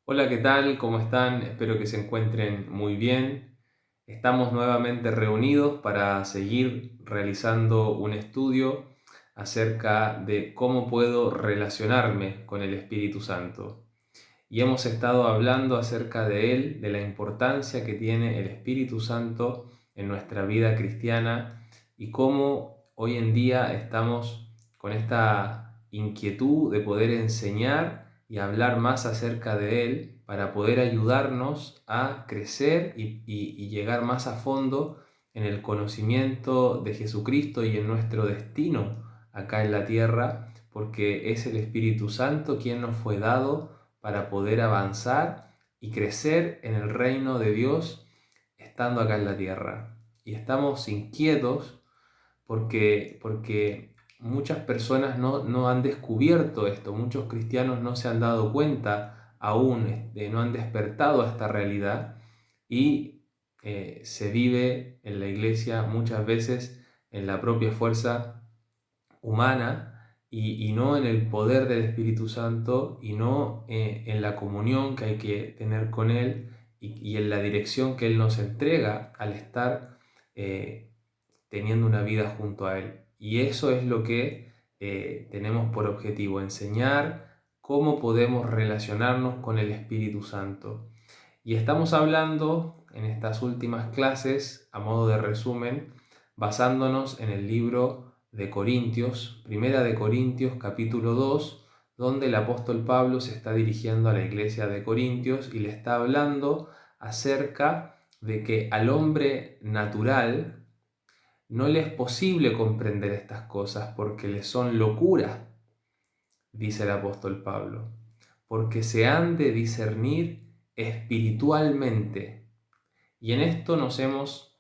Hola, ¿qué tal? ¿Cómo están? Espero que se encuentren muy bien. Estamos nuevamente reunidos para seguir realizando un estudio acerca de cómo puedo relacionarme con el Espíritu Santo. Y hemos estado hablando acerca de él, de la importancia que tiene el Espíritu Santo en nuestra vida cristiana y cómo hoy en día estamos con esta inquietud de poder enseñar y hablar más acerca de él para poder ayudarnos a crecer y llegar más a fondo en el conocimiento de Jesucristo y en nuestro destino acá en la tierra, porque es el Espíritu Santo quien nos fue dado para poder avanzar y crecer en el reino de Dios estando acá en la tierra. Y estamos inquietos porque muchas personas no han descubierto esto, muchos cristianos no se han dado cuenta aún, no han despertado a esta realidad y se vive en la iglesia muchas veces en la propia fuerza humana y no en el poder del Espíritu Santo y no en la comunión que hay que tener con Él y en la dirección que Él nos entrega al estar teniendo una vida junto a Él. Y eso es lo que tenemos por objetivo, enseñar cómo podemos relacionarnos con el Espíritu Santo. Y estamos hablando en estas últimas clases, a modo de resumen, basándonos en el libro de Corintios, Primera de Corintios capítulo 2, donde el apóstol Pablo se está dirigiendo a la iglesia de Corintios y le está hablando acerca de que al hombre natural no le es posible comprender estas cosas porque le son locura, dice el apóstol Pablo, porque se han de discernir espiritualmente. Y en esto nos hemos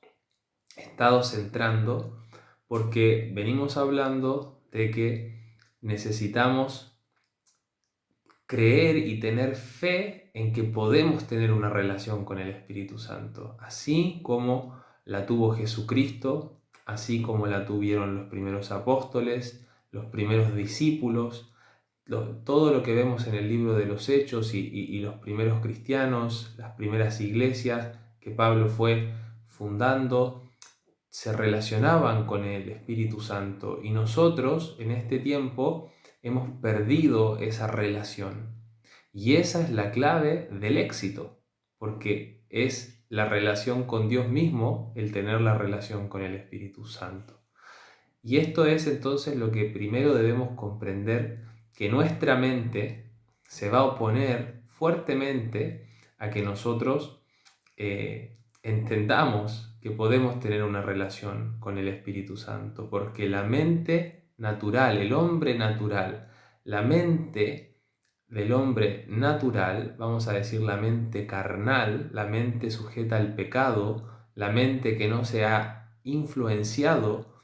estado centrando porque venimos hablando de que necesitamos creer y tener fe en que podemos tener una relación con el Espíritu Santo, así como la tuvo Jesucristo, así como la tuvieron los primeros apóstoles, los primeros discípulos, todo lo que vemos en el libro de los Hechos y los primeros cristianos, las primeras iglesias que Pablo fue fundando, se relacionaban con el Espíritu Santo y nosotros en este tiempo hemos perdido esa relación. Y esa es la clave del éxito, porque es la relación con Dios mismo el tener la relación con el Espíritu Santo. Y esto es entonces lo que primero debemos comprender, que nuestra mente se va a oponer fuertemente a que nosotros entendamos que podemos tener una relación con el Espíritu Santo, porque la mente natural, el hombre natural, la mente del hombre natural, vamos a decir la mente carnal, la mente sujeta al pecado, la mente que no se ha influenciado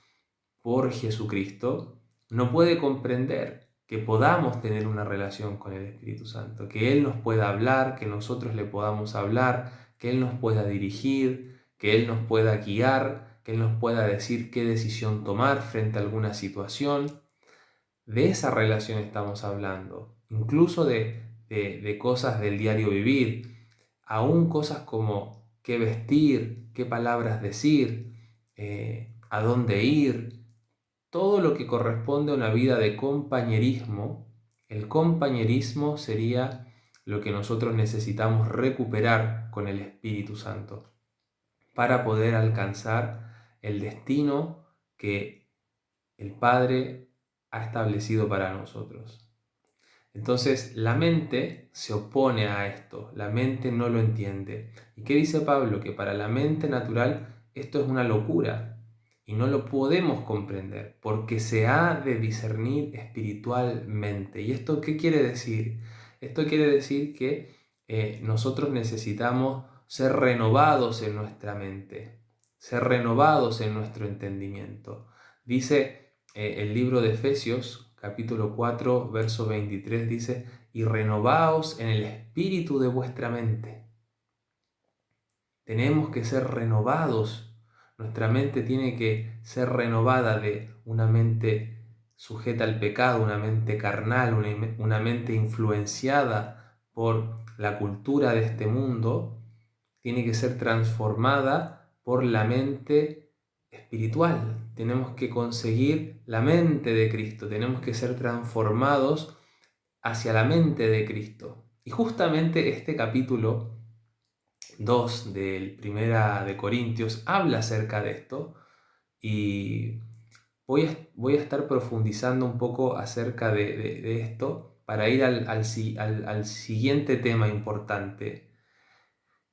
por Jesucristo, no puede comprender que podamos tener una relación con el Espíritu Santo, que Él nos pueda hablar, que nosotros le podamos hablar, que Él nos pueda dirigir, que Él nos pueda guiar, que Él nos pueda decir qué decisión tomar frente a alguna situación. De esa relación estamos hablando, incluso de cosas del diario vivir, aún cosas como qué vestir, qué palabras decir, a dónde ir, todo lo que corresponde a una vida de compañerismo. El compañerismo sería lo que nosotros necesitamos recuperar con el Espíritu Santo para poder alcanzar el destino que el Padre ha establecido para nosotros. Entonces la mente se opone a esto, la mente no lo entiende. ¿Y qué dice Pablo? Que para la mente natural esto es una locura y no lo podemos comprender porque se ha de discernir espiritualmente. ¿Y esto qué quiere decir? Esto quiere decir que nosotros necesitamos ser renovados en nuestra mente, ser renovados en nuestro entendimiento. Dice el libro de Efesios, capítulo 4, verso 23, dice, y renovaos en el espíritu de vuestra mente. Tenemos que ser renovados. Nuestra mente tiene que ser renovada de una mente sujeta al pecado, una mente carnal, una mente influenciada por la cultura de este mundo, tiene que ser transformada por la mente espiritual. Tenemos que conseguir la mente de Cristo, tenemos que ser transformados hacia la mente de Cristo. Y justamente este capítulo 2 del Primera de Corintios habla acerca de esto, y voy a estar profundizando un poco acerca de esto para ir al siguiente tema importante,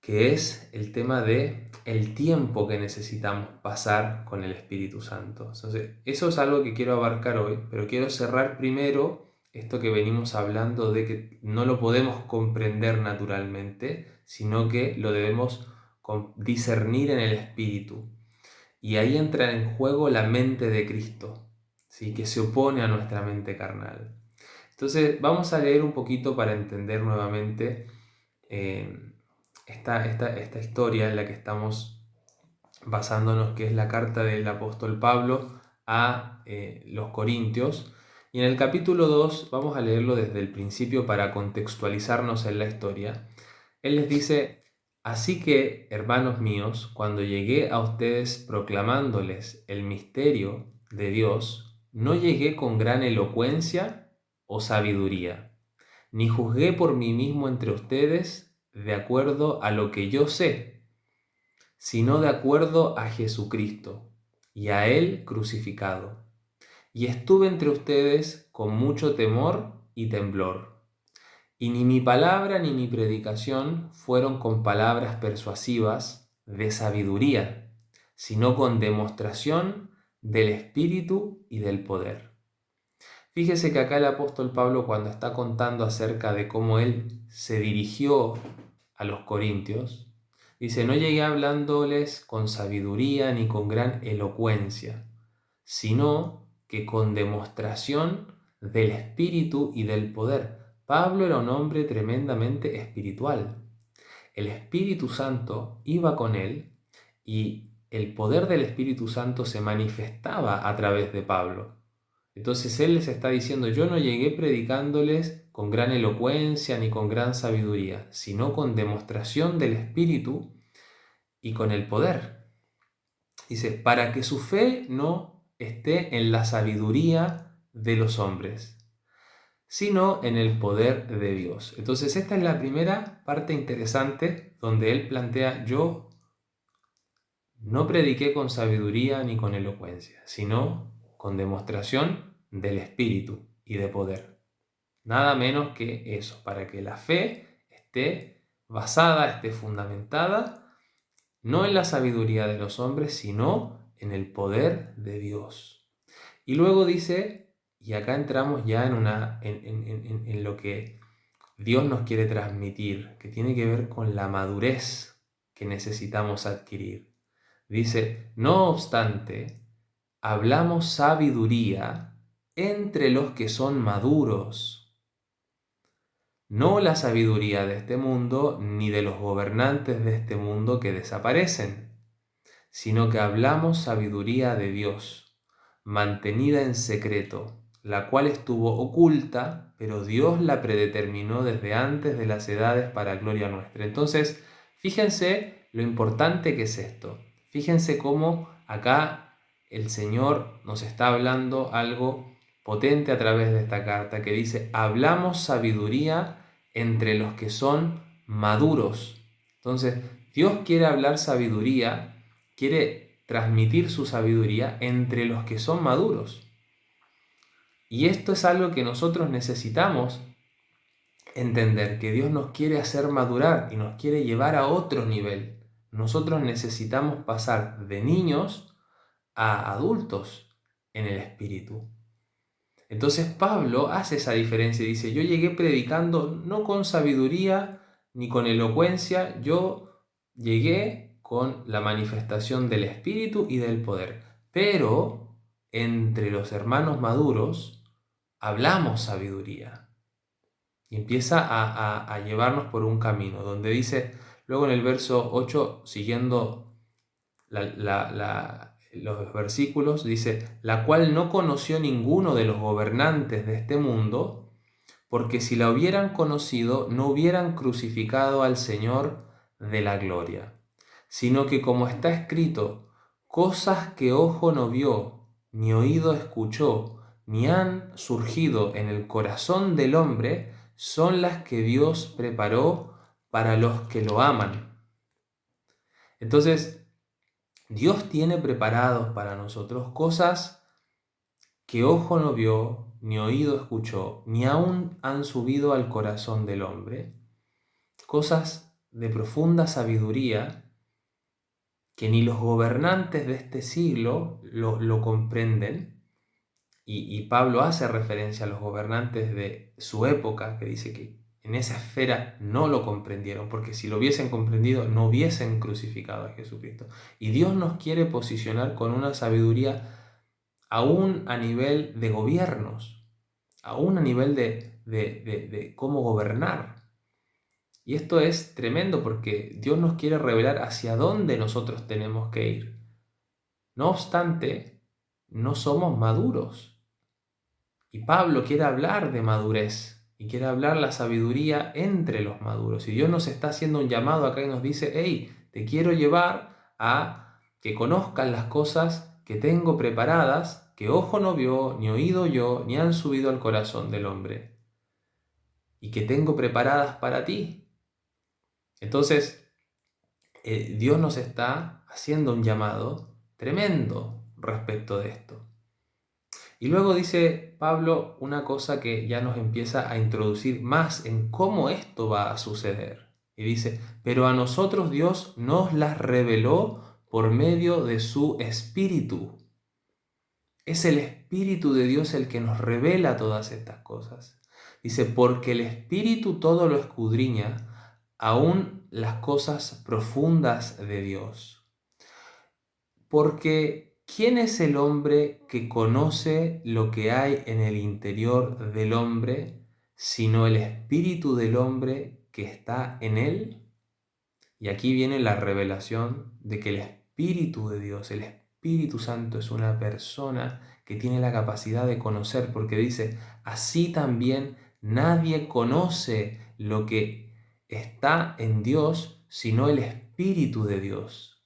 que es el tema de el tiempo que necesitamos pasar con el Espíritu Santo. Entonces, eso es algo que quiero abarcar hoy, pero quiero cerrar primero esto que venimos hablando de que no lo podemos comprender naturalmente, sino que lo debemos discernir en el Espíritu. Y ahí entra en juego la mente de Cristo, ¿sí? Que se opone a nuestra mente carnal. Entonces, vamos a leer un poquito para entender nuevamente esta historia en la que estamos basándonos, que es la carta del apóstol Pablo a los Corintios. Y en el capítulo 2 vamos a leerlo desde el principio para contextualizarnos en la historia. Él les dice: así que, hermanos míos, cuando llegué a ustedes proclamándoles el misterio de Dios, no llegué con gran elocuencia o sabiduría, ni juzgué por mí mismo entre ustedes de acuerdo a lo que yo sé, sino de acuerdo a Jesucristo y a Él crucificado. Y estuve entre ustedes con mucho temor y temblor. Y ni mi palabra ni mi predicación fueron con palabras persuasivas de sabiduría, sino con demostración del Espíritu y del poder. Fíjese que acá el apóstol Pablo, cuando está contando acerca de cómo él se dirigió a los corintios, dice: no llegué hablándoles con sabiduría ni con gran elocuencia, sino que con demostración del Espíritu y del poder. Pablo era un hombre tremendamente espiritual. El Espíritu Santo iba con él y el poder del Espíritu Santo se manifestaba a través de Pablo. Entonces él les está diciendo: yo no llegué predicándoles con gran elocuencia ni con gran sabiduría, sino con demostración del Espíritu y con el poder. Dice: para que su fe no esté en la sabiduría de los hombres, sino en el poder de Dios. Entonces esta es la primera parte interesante donde él plantea: yo no prediqué con sabiduría ni con elocuencia, sino con demostración del Espíritu y de poder. Nada menos que eso, para que la fe esté basada, esté fundamentada, no en la sabiduría de los hombres, sino en el poder de Dios. Y luego dice, y acá entramos ya en lo que Dios nos quiere transmitir, que tiene que ver con la madurez que necesitamos adquirir. Dice: no obstante, hablamos sabiduría entre los que son maduros, no la sabiduría de este mundo ni de los gobernantes de este mundo que desaparecen, sino que hablamos sabiduría de Dios, mantenida en secreto, la cual estuvo oculta, pero Dios la predeterminó desde antes de las edades para gloria nuestra. Entonces, fíjense lo importante que es esto. Fíjense cómo acá el Señor nos está hablando algo potente a través de esta carta, que dice: hablamos sabiduría entre los que son maduros. Entonces, Dios quiere hablar sabiduría, quiere transmitir su sabiduría entre los que son maduros. Y esto es algo que nosotros necesitamos entender, que Dios nos quiere hacer madurar y nos quiere llevar a otro nivel. Nosotros necesitamos pasar de niños a adultos en el espíritu. Entonces Pablo hace esa diferencia y dice: yo llegué predicando no con sabiduría ni con elocuencia, yo llegué con la manifestación del Espíritu y del poder. Pero entre los hermanos maduros hablamos sabiduría. Y empieza a llevarnos por un camino, donde dice, luego en el verso 8, siguiendo los versículos, dice: la cual no conoció ninguno de los gobernantes de este mundo, porque si la hubieran conocido, no hubieran crucificado al Señor de la gloria, sino que como está escrito, cosas que ojo no vio, ni oído escuchó, ni han surgido en el corazón del hombre, son las que Dios preparó para los que lo aman. Entonces, Dios tiene preparados para nosotros cosas que ojo no vio, ni oído escuchó, ni aún han subido al corazón del hombre, cosas de profunda sabiduría que ni los gobernantes de este siglo lo comprenden, y Pablo hace referencia a los gobernantes de su época, que dice que en esa esfera no lo comprendieron, porque si lo hubiesen comprendido no hubiesen crucificado a Jesucristo. Y Dios nos quiere posicionar con una sabiduría aún a nivel de gobiernos, aún a nivel de cómo gobernar. Y esto es tremendo porque Dios nos quiere revelar hacia dónde nosotros tenemos que ir. No obstante, no somos maduros. Y Pablo quiere hablar de madurez y quiere hablar la sabiduría entre los maduros. Y Dios nos está haciendo un llamado acá y nos dice, hey, te quiero llevar a que conozcan las cosas que tengo preparadas, que ojo no vio, ni oído yo, ni han subido al corazón del hombre, y que tengo preparadas para ti. Entonces, Dios nos está haciendo un llamado tremendo respecto de esto. Y luego dice Pablo una cosa que ya nos empieza a introducir más en cómo esto va a suceder. Y dice, pero a nosotros Dios nos las reveló por medio de su Espíritu. Es el Espíritu de Dios el que nos revela todas estas cosas. Dice, porque el Espíritu todo lo escudriña, aún las cosas profundas de Dios. Porque ¿quién es el hombre que conoce lo que hay en el interior del hombre, sino el Espíritu del hombre que está en él? Y aquí viene la revelación de que el Espíritu de Dios, el Espíritu Santo, es una persona que tiene la capacidad de conocer, porque dice, así también nadie conoce lo que está en Dios, sino el Espíritu de Dios.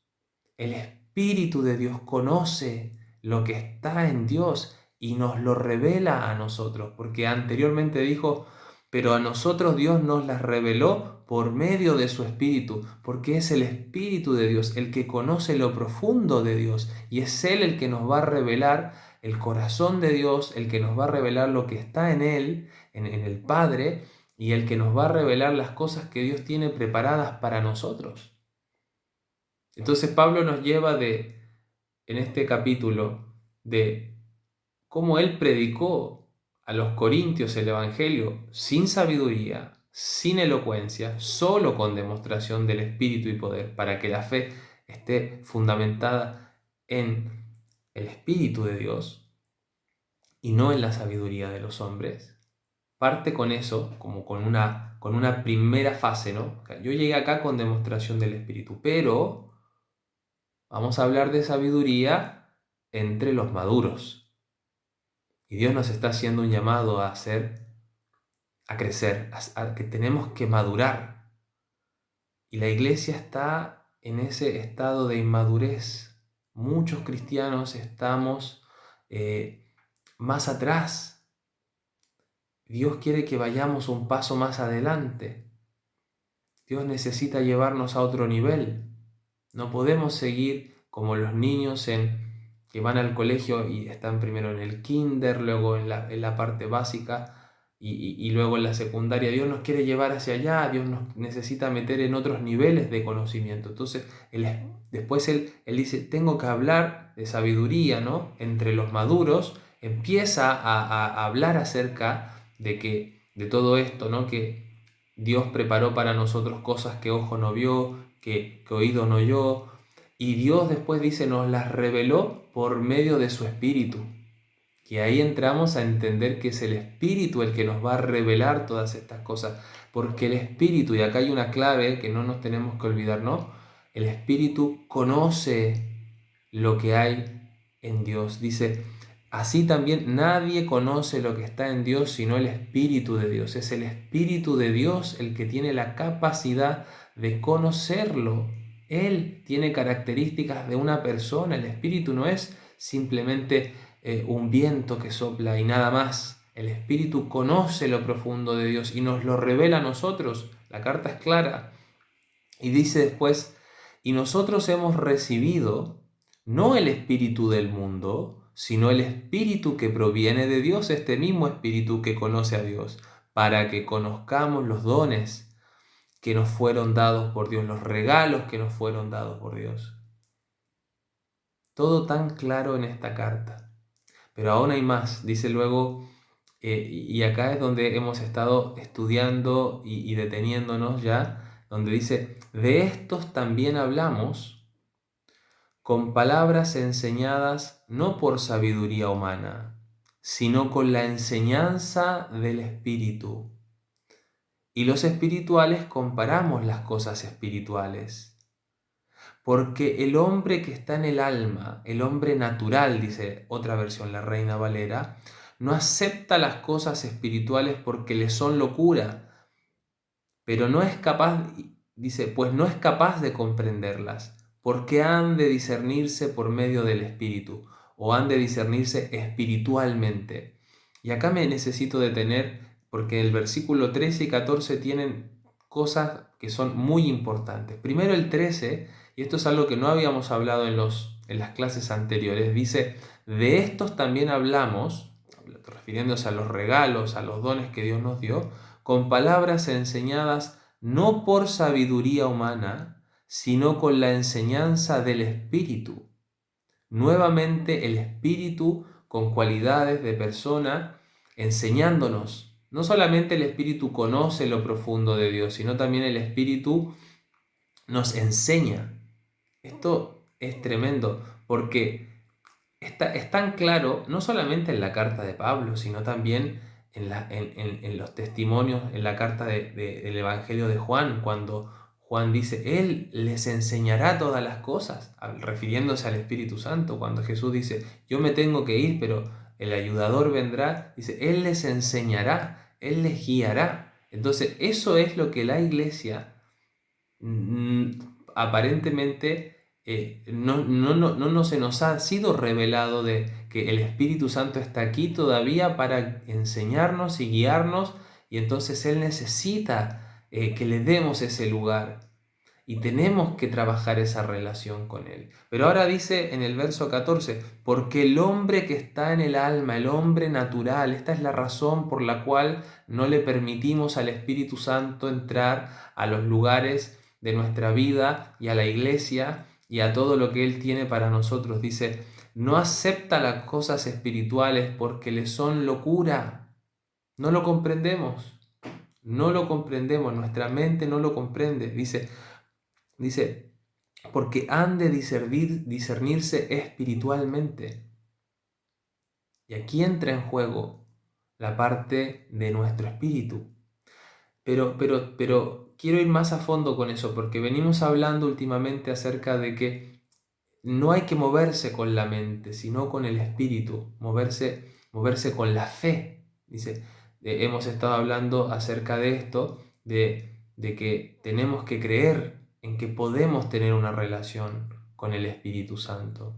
El Espíritu de Dios conoce lo que está en Dios y nos lo revela a nosotros, porque anteriormente dijo, pero a nosotros Dios nos las reveló por medio de su Espíritu, porque es el Espíritu de Dios el que conoce lo profundo de Dios y es Él el que nos va a revelar el corazón de Dios, el que nos va a revelar lo que está en Él, en el Padre, y el que nos va a revelar las cosas que Dios tiene preparadas para nosotros. Entonces Pablo nos lleva en este capítulo de cómo él predicó a los corintios el Evangelio sin sabiduría, sin elocuencia, solo con demostración del Espíritu y poder, para que la fe esté fundamentada en el Espíritu de Dios y no en la sabiduría de los hombres. Parte con eso, como con una primera fase, ¿no? Yo llegué acá con demostración del Espíritu, pero vamos a hablar de sabiduría entre los maduros. Y Dios nos está haciendo un llamado a crecer, a que tenemos que madurar. Y la iglesia está en ese estado de inmadurez. Muchos cristianos estamos más atrás. Dios quiere que vayamos un paso más adelante. Dios necesita llevarnos a otro nivel. No podemos seguir como los niños que van al colegio y están primero en el kinder, luego en la parte básica y luego en la secundaria. Dios nos quiere llevar hacia allá, Dios nos necesita meter en otros niveles de conocimiento. Entonces, después él dice, tengo que hablar de sabiduría, ¿no? Entre los maduros, empieza a hablar acerca de todo esto, ¿no? Que Dios preparó para nosotros cosas que ojo no vio, que oído no oyó, y Dios después dice, nos las reveló por medio de su Espíritu. Y ahí entramos a entender que es el Espíritu el que nos va a revelar todas estas cosas, porque el Espíritu, y acá hay una clave que no nos tenemos que olvidar, ¿no? El Espíritu conoce lo que hay en Dios. Dice, Así también nadie conoce lo que está en Dios sino el Espíritu de Dios. Es el Espíritu de Dios el que tiene la capacidad de conocerlo. Él tiene características de una persona. El Espíritu no es simplemente un viento que sopla y nada más. El Espíritu conoce lo profundo de Dios y nos lo revela a nosotros. La carta es clara. Y dice después, y nosotros hemos recibido no el espíritu del mundo, sino el espíritu que proviene de Dios, este mismo espíritu que conoce a Dios, para que conozcamos los dones que nos fueron dados por Dios, los regalos que nos fueron dados por Dios. Todo tan claro en esta carta. Pero aún hay más, dice luego, y acá es donde hemos estado estudiando y deteniéndonos ya, donde dice, de estos también hablamos con palabras enseñadas no por sabiduría humana, sino con la enseñanza del Espíritu. Y los espirituales comparamos las cosas espirituales. Porque el hombre que está en el alma, el hombre natural, dice otra versión, la Reina Valera, no acepta las cosas espirituales porque le son locura, pero no es capaz, dice, pues no es capaz de comprenderlas, porque han de discernirse por medio del Espíritu, o han de discernirse espiritualmente. Y acá me necesito detener, porque el versículo 13 y 14 tienen cosas que son muy importantes. Primero el 13, y esto es algo que no habíamos hablado en las clases anteriores, dice, de estos también hablamos, refiriéndose a los regalos, a los dones que Dios nos dio, con palabras enseñadas no por sabiduría humana, sino con la enseñanza del Espíritu. Nuevamente el Espíritu con cualidades de persona enseñándonos. No solamente el Espíritu conoce lo profundo de Dios, sino también el Espíritu nos enseña. Esto es tremendo porque es tan claro, no solamente en la carta de Pablo, sino también en los testimonios, en la carta del Evangelio de Juan, cuando Juan dice, Él les enseñará todas las cosas, refiriéndose al Espíritu Santo, cuando Jesús dice, yo me tengo que ir, pero el ayudador vendrá, dice, Él les enseñará, Él les guiará. Entonces, eso es lo que la iglesia aparentemente no se nos ha sido revelado de que el Espíritu Santo está aquí todavía para enseñarnos y guiarnos, y entonces Él necesita que le demos ese lugar y tenemos que trabajar esa relación con Él. Pero ahora dice en el verso 14, porque el hombre que está en el alma, el hombre natural, esta es la razón por la cual no le permitimos al Espíritu Santo entrar a los lugares de nuestra vida y a la iglesia y a todo lo que Él tiene para nosotros. Dice, no acepta las cosas espirituales porque le son locura. No lo comprendemos. No lo comprendemos. Nuestra mente no lo comprende. Dice, porque han de discernirse espiritualmente. Y aquí entra en juego la parte de nuestro espíritu. Pero quiero ir más a fondo con eso, porque venimos hablando últimamente acerca de que no hay que moverse con la mente, sino con el espíritu, moverse con la fe. Dice, hemos estado hablando acerca de esto, de que tenemos que creer en que podemos tener una relación con el Espíritu Santo.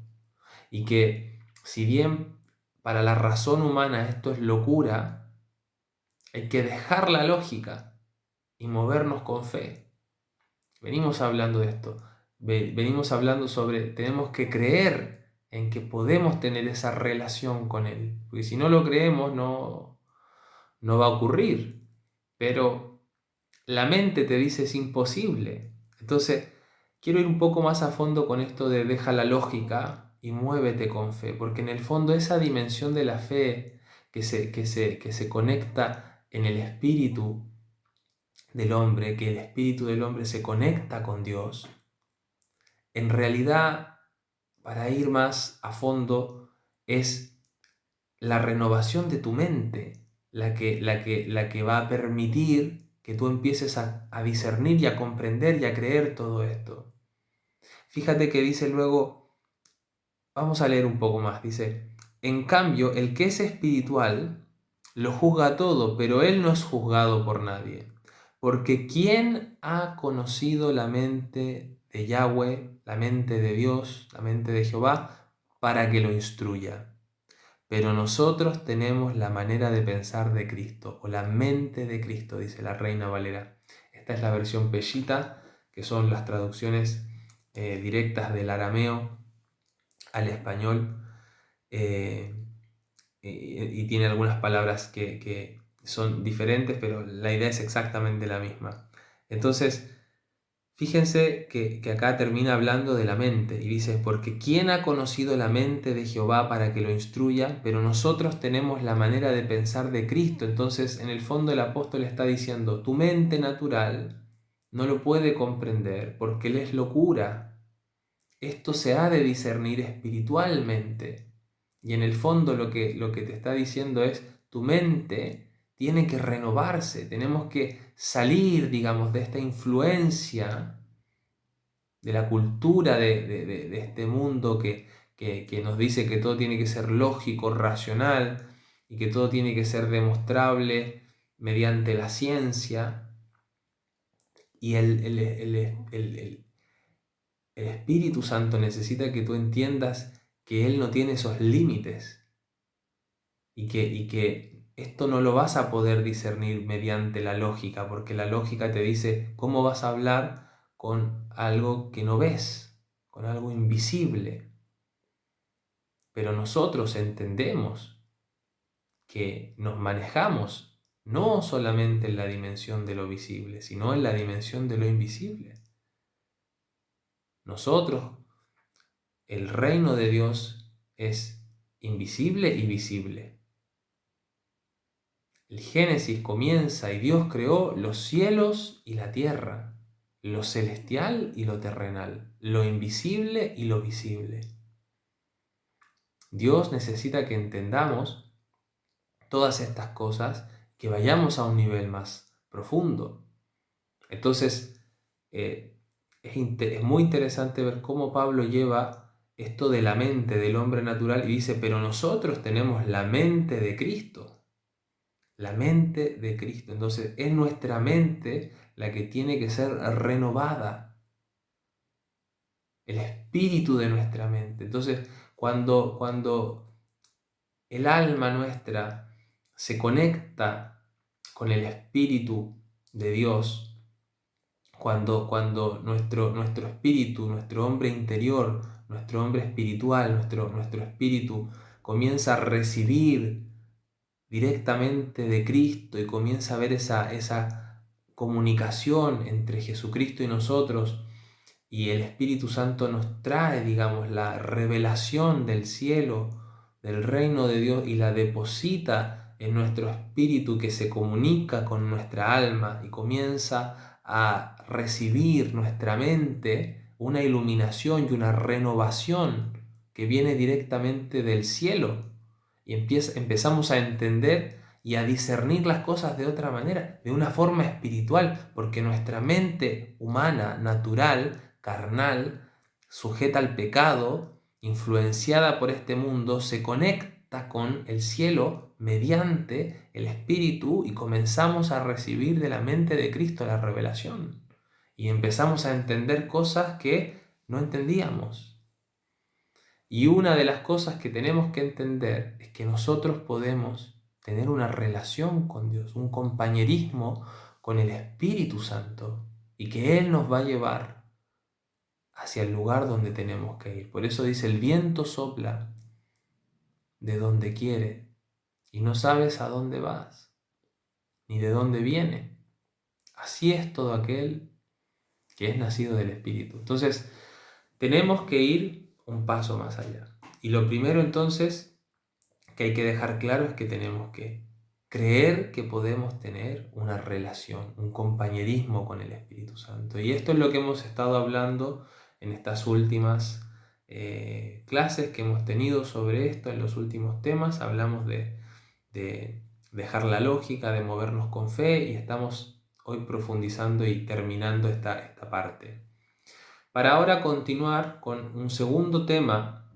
Y que si bien para la razón humana esto es locura, hay que dejar la lógica y movernos con fe. Venimos hablando de esto. Venimos hablando sobre, tenemos que creer en que podemos tener esa relación con Él. Porque si no lo creemos, no va a ocurrir. Pero la mente te dice es imposible. Entonces, quiero ir un poco más a fondo con esto de deja la lógica y muévete con fe. Porque en el fondo esa dimensión de la fe que se conecta en el espíritu del hombre, que el espíritu del hombre se conecta con Dios, en realidad, para ir más a fondo, es la renovación de tu mente la que va a permitir que tú empieces a discernir y a comprender y a creer todo esto. Fíjate que dice luego, vamos a leer un poco más, dice, En cambio, el que es espiritual lo juzga todo, pero él no es juzgado por nadie. Porque ¿quién ha conocido la mente de Yahweh, la mente de Dios, la mente de Jehová, para que lo instruya? Pero nosotros tenemos la manera de pensar de Cristo, o la mente de Cristo, dice la Reina Valera. Esta es la versión Peshita, que son las traducciones directas del arameo al español, y tiene algunas palabras que son diferentes, pero la idea es exactamente la misma. Entonces, fíjense que acá termina hablando de la mente y dice, porque ¿quién ha conocido la mente de Jehová para que lo instruya? Pero nosotros tenemos la manera de pensar de Cristo. Entonces, en el fondo el apóstol está diciendo, tu mente natural no lo puede comprender porque él es locura. Esto se ha de discernir espiritualmente. Y en el fondo lo que te está diciendo es, tu mente tiene que renovarse, tenemos que salir, digamos, de esta influencia de la cultura de este mundo que nos dice que todo tiene que ser lógico, racional, y que todo tiene que ser demostrable mediante la ciencia. Y el Espíritu Santo necesita que tú entiendas que Él no tiene esos límites y que esto no lo vas a poder discernir mediante la lógica, porque la lógica te dice cómo vas a hablar con algo que no ves, con algo invisible. Pero nosotros entendemos que nos manejamos no solamente en la dimensión de lo visible, sino en la dimensión de lo invisible. Nosotros, el reino de Dios es invisible y visible. El Génesis comienza y Dios creó los cielos y la tierra, lo celestial y lo terrenal, lo invisible y lo visible. Dios necesita que entendamos todas estas cosas, que vayamos a un nivel más profundo. Entonces, es muy interesante ver cómo Pablo lleva esto de la mente del hombre natural y dice, pero nosotros tenemos la mente de Cristo. La mente de Cristo. Entonces es nuestra mente la que tiene que ser renovada. El espíritu de nuestra mente. Entonces cuando el alma nuestra se conecta con el espíritu de Dios, cuando nuestro espíritu, nuestro hombre interior, nuestro hombre espiritual, nuestro espíritu comienza a recibir directamente de Cristo y comienza a ver esa comunicación entre Jesucristo y nosotros, y el Espíritu Santo nos trae, digamos, la revelación del cielo, del reino de Dios, y la deposita en nuestro espíritu, que se comunica con nuestra alma y comienza a recibir nuestra mente una iluminación y una renovación que viene directamente del cielo. Y empezamos a entender y a discernir las cosas de otra manera, de una forma espiritual, porque nuestra mente humana, natural, carnal, sujeta al pecado, influenciada por este mundo, se conecta con el cielo mediante el Espíritu y comenzamos a recibir de la mente de Cristo la revelación. Y empezamos a entender cosas que no entendíamos. Y una de las cosas que tenemos que entender es que nosotros podemos tener una relación con Dios, un compañerismo con el Espíritu Santo, y que Él nos va a llevar hacia el lugar donde tenemos que ir. Por eso dice, el viento sopla de donde quiere y no sabes a dónde vas, ni de dónde viene. Así es todo aquel que es nacido del Espíritu. Entonces, tenemos que ir un paso más allá. Y lo primero entonces que hay que dejar claro es que tenemos que creer que podemos tener una relación, un compañerismo con el Espíritu Santo. Y esto es lo que hemos estado hablando en estas últimas clases que hemos tenido sobre esto, en los últimos temas. Hablamos de dejar la lógica, de movernos con fe, y estamos hoy profundizando y terminando esta parte. Para ahora continuar con un segundo tema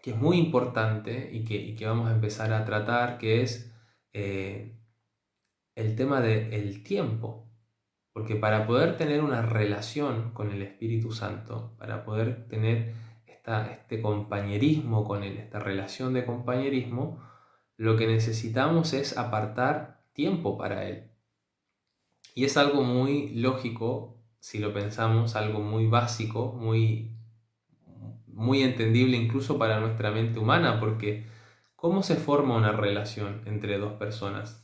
que es muy importante y que vamos a empezar a tratar, que es el tema del tiempo. Porque para poder tener una relación con el Espíritu Santo, para poder tener este compañerismo con Él, esta relación de compañerismo, lo que necesitamos es apartar tiempo para Él. Y es algo muy lógico, si lo pensamos, algo muy básico, muy entendible incluso para nuestra mente humana, porque ¿cómo se forma una relación entre dos personas?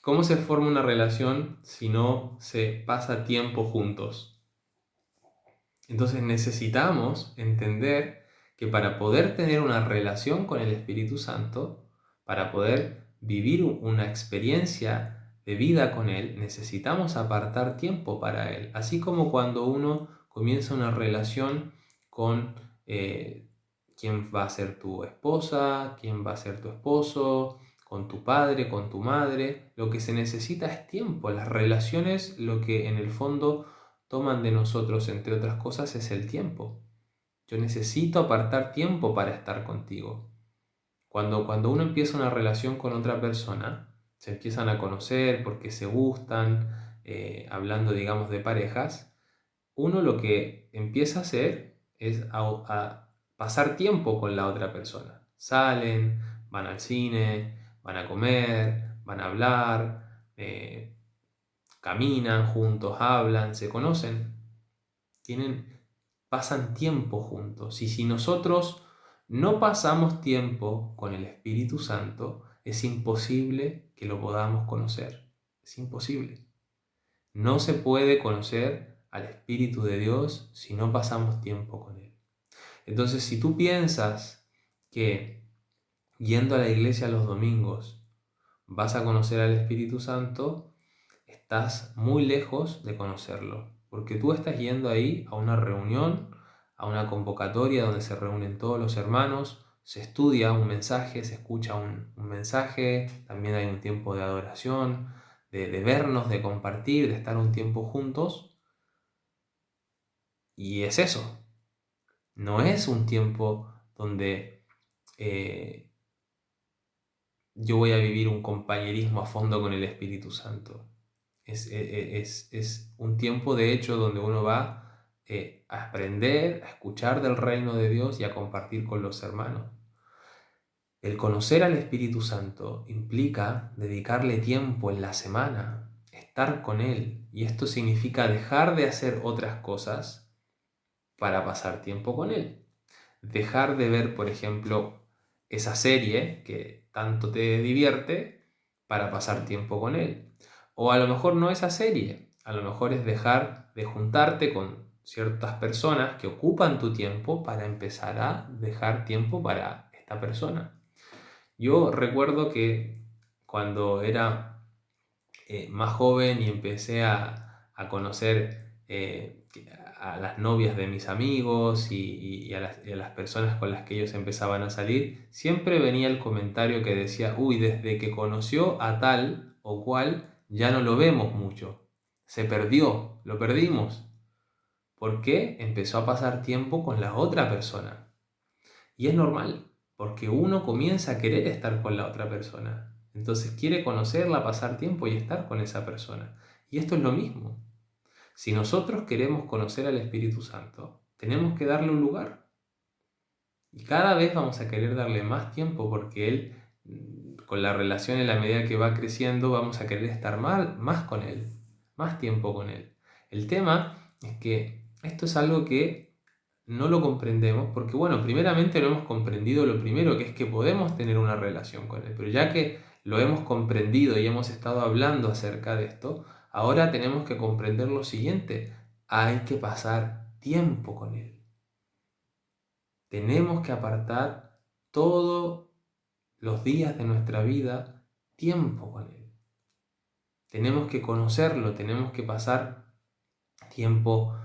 ¿Cómo se forma una relación si no se pasa tiempo juntos? Entonces necesitamos entender que para poder tener una relación con el Espíritu Santo, para poder vivir una experiencia de vida con Él, necesitamos apartar tiempo para Él. Así como cuando uno comienza una relación con quién va a ser tu esposa, quién va a ser tu esposo, con tu padre, con tu madre, lo que se necesita es tiempo. Las relaciones, lo que en el fondo toman de nosotros, entre otras cosas, es el tiempo. Yo necesito apartar tiempo para estar contigo. Cuando uno empieza una relación con otra persona, se empiezan a conocer porque se gustan, hablando, digamos, de parejas, uno lo que empieza a hacer es a pasar tiempo con la otra persona. Salen, van al cine, van a comer, van a hablar, caminan juntos, hablan, se conocen, pasan tiempo juntos. Y si nosotros no pasamos tiempo con el Espíritu Santo, es imposible que lo podamos conocer. Es imposible. No se puede conocer al Espíritu de Dios si no pasamos tiempo con Él. Entonces, si tú piensas que yendo a la iglesia los domingos vas a conocer al Espíritu Santo, estás muy lejos de conocerlo, porque tú estás yendo ahí a una reunión, a una convocatoria donde se reúnen todos los hermanos, se estudia un mensaje, se escucha un mensaje, también hay un tiempo de adoración, de vernos, de compartir, de estar un tiempo juntos, y es eso. No es un tiempo donde yo voy a vivir un compañerismo a fondo con el Espíritu Santo. Es un tiempo, de hecho, donde uno va a aprender, a escuchar del reino de Dios y a compartir con los hermanos. El conocer al Espíritu Santo implica dedicarle tiempo en la semana, estar con Él. Y esto significa dejar de hacer otras cosas para pasar tiempo con Él. Dejar de ver, por ejemplo, esa serie que tanto te divierte para pasar tiempo con Él. O a lo mejor no esa serie, a lo mejor es dejar de juntarte con ciertas personas que ocupan tu tiempo para empezar a dejar tiempo para esta persona. Yo recuerdo que cuando era más joven y empecé a conocer a las novias de mis amigos y a las personas con las que ellos empezaban a salir, siempre venía el comentario que decía, uy, desde que conoció a tal o cual, ya no lo vemos mucho. Se perdió, lo perdimos. ¿Por qué? Empezó a pasar tiempo con la otra persona. Y es normal, porque uno comienza a querer estar con la otra persona. Entonces quiere conocerla, pasar tiempo y estar con esa persona. Y esto es lo mismo. Si nosotros queremos conocer al Espíritu Santo, tenemos que darle un lugar. Y cada vez vamos a querer darle más tiempo porque Él, con la relación en la medida que va creciendo, vamos a querer estar más con Él, más tiempo con Él. El tema es que esto es algo que no lo comprendemos porque, bueno, primeramente lo hemos comprendido lo primero, que es que podemos tener una relación con Él. Pero ya que lo hemos comprendido y hemos estado hablando acerca de esto, ahora tenemos que comprender lo siguiente: hay que pasar tiempo con Él. Tenemos que apartar todos los días de nuestra vida tiempo con Él. Tenemos que conocerlo, tenemos que pasar tiempo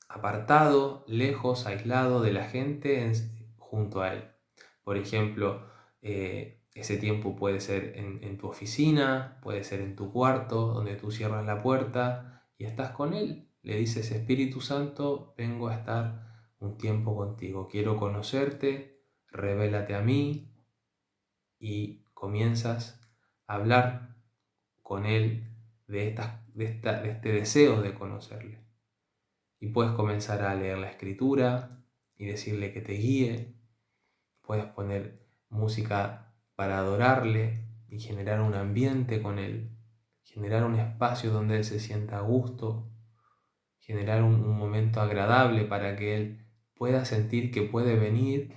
apartado, lejos, aislado de la gente, junto a Él. Por ejemplo, ese tiempo puede ser en tu oficina, puede ser en tu cuarto, donde tú cierras la puerta y estás con Él. Le dices, Espíritu Santo, vengo a estar un tiempo contigo. Quiero conocerte, revélate a mí, y comienzas a hablar con Él de este deseo de conocerle. Y puedes comenzar a leer la Escritura y decirle que te guíe. Puedes poner música para adorarle y generar un ambiente con Él. Generar un espacio donde Él se sienta a gusto. Generar un momento agradable para que Él pueda sentir que puede venir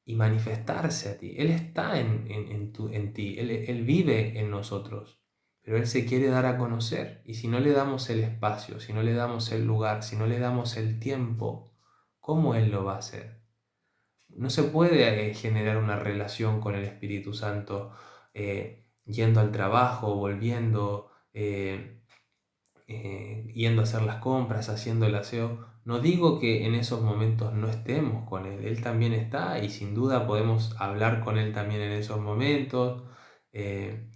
y manifestarse a ti. Él está en ti, Él vive en nosotros, pero Él se quiere dar a conocer. Y si no le damos el espacio, si no le damos el lugar, si no le damos el tiempo, ¿cómo Él lo va a hacer? No se puede generar una relación con el Espíritu Santo yendo al trabajo, volviendo, yendo a hacer las compras, haciendo el aseo. No digo que en esos momentos no estemos con Él, Él también está y sin duda podemos hablar con Él también en esos momentos, eh,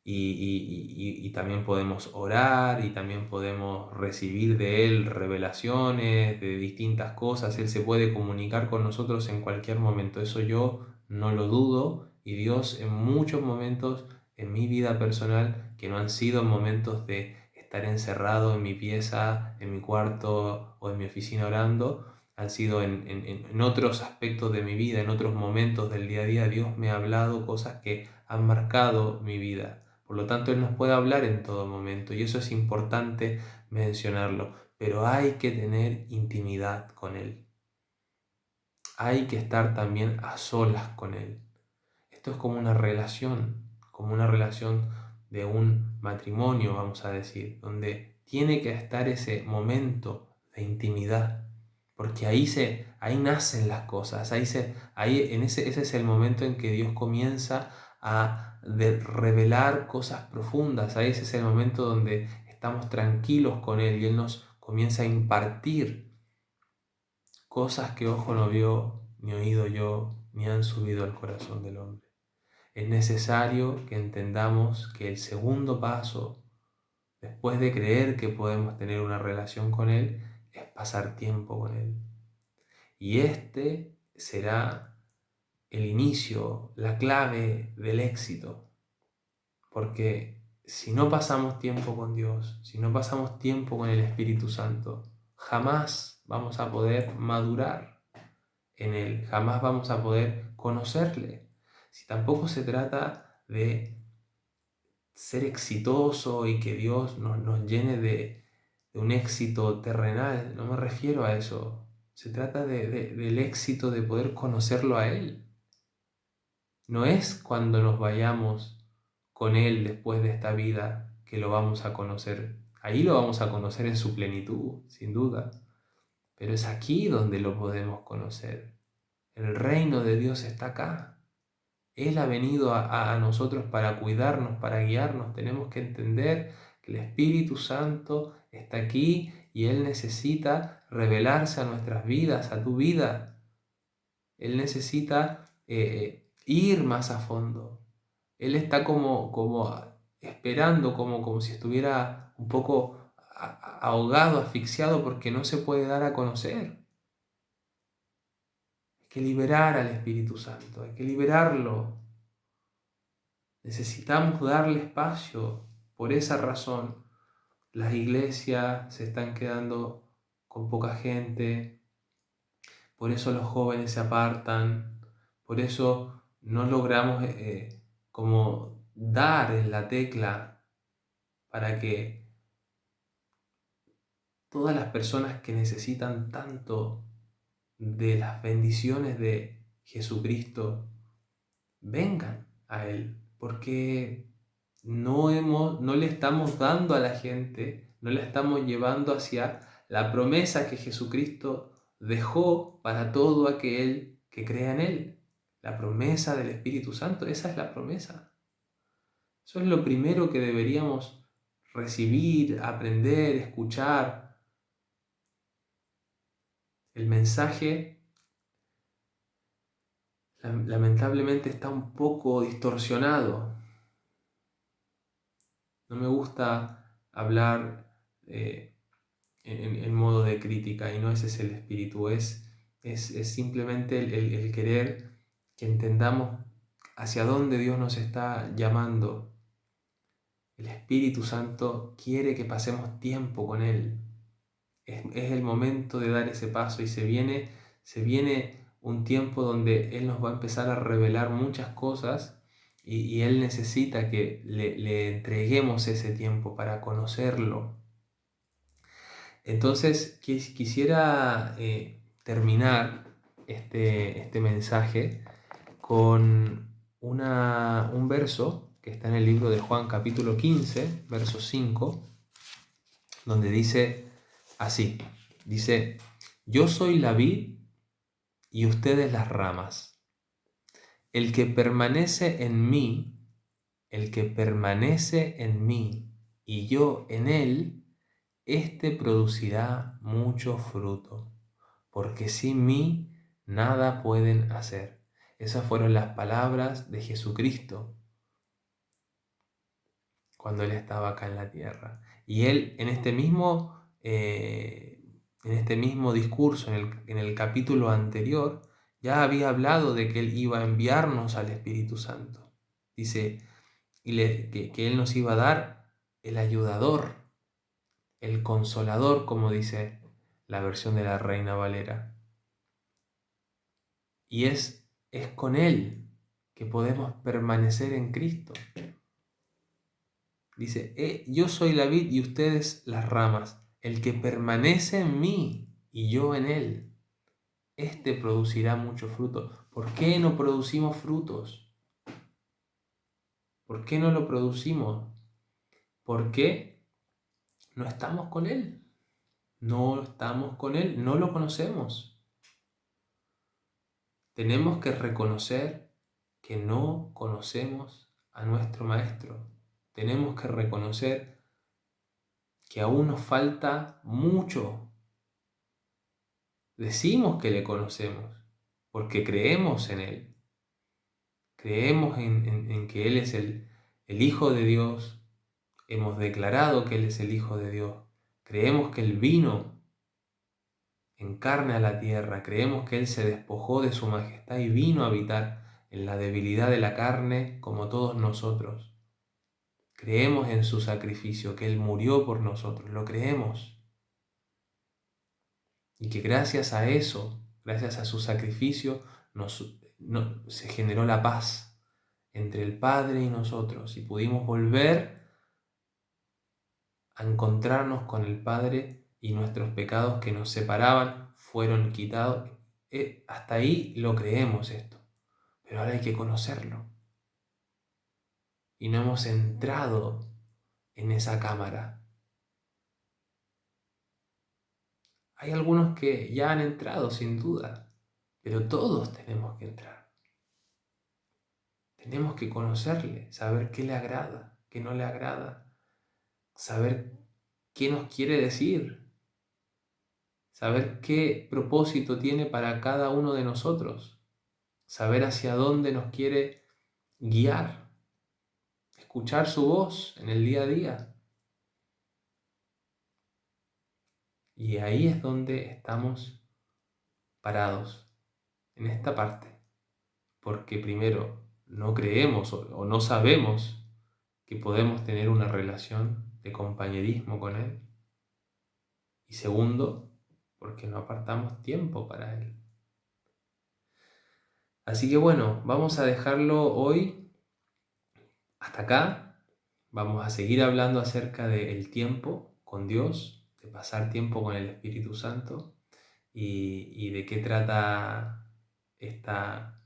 y también podemos orar y también podemos recibir de Él revelaciones de distintas cosas. Él se puede comunicar con nosotros en cualquier momento, eso yo no lo dudo, y Dios en muchos momentos en mi vida personal, que no han sido momentos de estar encerrado en mi pieza, en mi cuarto o en mi oficina orando, han sido en otros aspectos de mi vida, en otros momentos del día a día. Dios me ha hablado cosas que han marcado mi vida. Por lo tanto, Él nos puede hablar en todo momento y eso es importante mencionarlo. Pero hay que tener intimidad con Él. Hay que estar también a solas con Él. Esto es como una relación de un matrimonio, vamos a decir, donde tiene que estar ese momento de intimidad, porque ahí nacen las cosas, ese es el momento en que Dios comienza a revelar cosas profundas, ahí ese es el momento donde estamos tranquilos con Él y Él nos comienza a impartir cosas que ojo no vio, ni oído yo, ni han subido al corazón del hombre. Es necesario que entendamos que el segundo paso, después de creer que podemos tener una relación con Él, es pasar tiempo con Él. Y este será el inicio, la clave del éxito. Porque si no pasamos tiempo con Dios, si no pasamos tiempo con el Espíritu Santo, jamás vamos a poder madurar en Él, jamás vamos a poder conocerle. Si tampoco se trata de ser exitoso y que Dios nos llene de un éxito terrenal, no me refiero a eso. Se trata del éxito de poder conocerlo a Él. No es cuando nos vayamos con Él después de esta vida que lo vamos a conocer. Ahí lo vamos a conocer en su plenitud, sin duda. Pero es aquí donde lo podemos conocer. El reino de Dios está acá. Él ha venido a nosotros para cuidarnos, para guiarnos. Tenemos que entender que el Espíritu Santo está aquí y Él necesita revelarse a nuestras vidas, a tu vida. Él necesita ir más a fondo. Él está como esperando, como si estuviera un poco ahogado, asfixiado, porque no se puede dar a conocer. Hay que liberar al Espíritu Santo, hay que liberarlo. Necesitamos darle espacio. Por esa razón, las iglesias se están quedando con poca gente. Por eso los jóvenes se apartan. Por eso no logramos como dar en la tecla para que todas las personas que necesitan tanto de las bendiciones de Jesucristo vengan a Él. Porque no le estamos dando a la gente, no le estamos llevando hacia la promesa que Jesucristo dejó para todo aquel que crea en Él. La promesa del Espíritu Santo, esa es la promesa. Eso es lo primero que deberíamos recibir, aprender, escuchar. El mensaje lamentablemente está un poco distorsionado. No me gusta hablar en modo de crítica, y no ese es el espíritu, es es simplemente el querer que entendamos hacia dónde Dios nos está llamando. El Espíritu Santo quiere que pasemos tiempo con Él. Es el momento de dar ese paso y se viene un tiempo donde Él nos va a empezar a revelar muchas cosas y Él necesita que le entreguemos ese tiempo para conocerlo. Entonces quisiera terminar este mensaje con un verso que está en el libro de Juan capítulo 15, verso 5, donde dice así, dice: yo soy la vid y ustedes las ramas. El que permanece en mí y yo en él, éste producirá mucho fruto, porque sin mí nada pueden hacer. Esas fueron las palabras de Jesucristo cuando Él estaba acá en la tierra. Y Él en este mismo discurso, en el capítulo anterior, ya había hablado de que Él iba a enviarnos al Espíritu Santo. Dice que Él nos iba a dar el ayudador, el consolador, como dice la versión de la Reina Valera. Y es con Él que podemos permanecer en Cristo. Dice, yo soy la vid y ustedes las ramas. El que permanece en mí y yo en él, éste producirá mucho fruto. ¿Por qué no producimos frutos? ¿Por qué no lo producimos? Porque no estamos con él. No estamos con él, no lo conocemos. Tenemos que reconocer que no conocemos a nuestro Maestro. Tenemos que reconocer que aún nos falta mucho. Decimos que le conocemos porque creemos en Él. Creemos en que Él es el Hijo de Dios. Hemos declarado que Él es el Hijo de Dios. Creemos que Él vino en carne a la tierra. Creemos que Él se despojó de su majestad y vino a habitar en la debilidad de la carne como todos nosotros. Creemos en su sacrificio, que Él murió por nosotros. Lo creemos. Y que gracias a eso, gracias a su sacrificio, se generó la paz entre el Padre y nosotros y pudimos volver a encontrarnos con el Padre y nuestros pecados que nos separaban fueron quitados. Hasta ahí lo creemos esto, pero ahora hay que conocerlo. Y no hemos entrado en esa cámara. Hay algunos que ya han entrado sin duda, pero todos tenemos que entrar. Tenemos que conocerle, saber qué le agrada, qué no le agrada, saber qué nos quiere decir, saber qué propósito tiene para cada uno de nosotros, saber hacia dónde nos quiere guiar, escuchar su voz en el día a día. Y ahí es donde estamos parados, en esta parte, porque primero no creemos o no sabemos que podemos tener una relación de compañerismo con Él. Y segundo, porque no apartamos tiempo para Él. Así que bueno, vamos a dejarlo hoy hasta acá. Vamos a seguir hablando acerca del tiempo con Dios, de pasar tiempo con el Espíritu Santo y de qué trata esta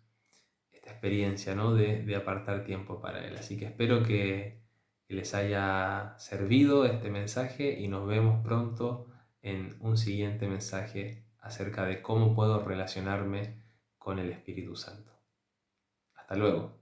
experiencia, ¿no? de apartar tiempo para Él. Así que espero que les haya servido este mensaje y nos vemos pronto en un siguiente mensaje acerca de cómo puedo relacionarme con el Espíritu Santo. Hasta luego.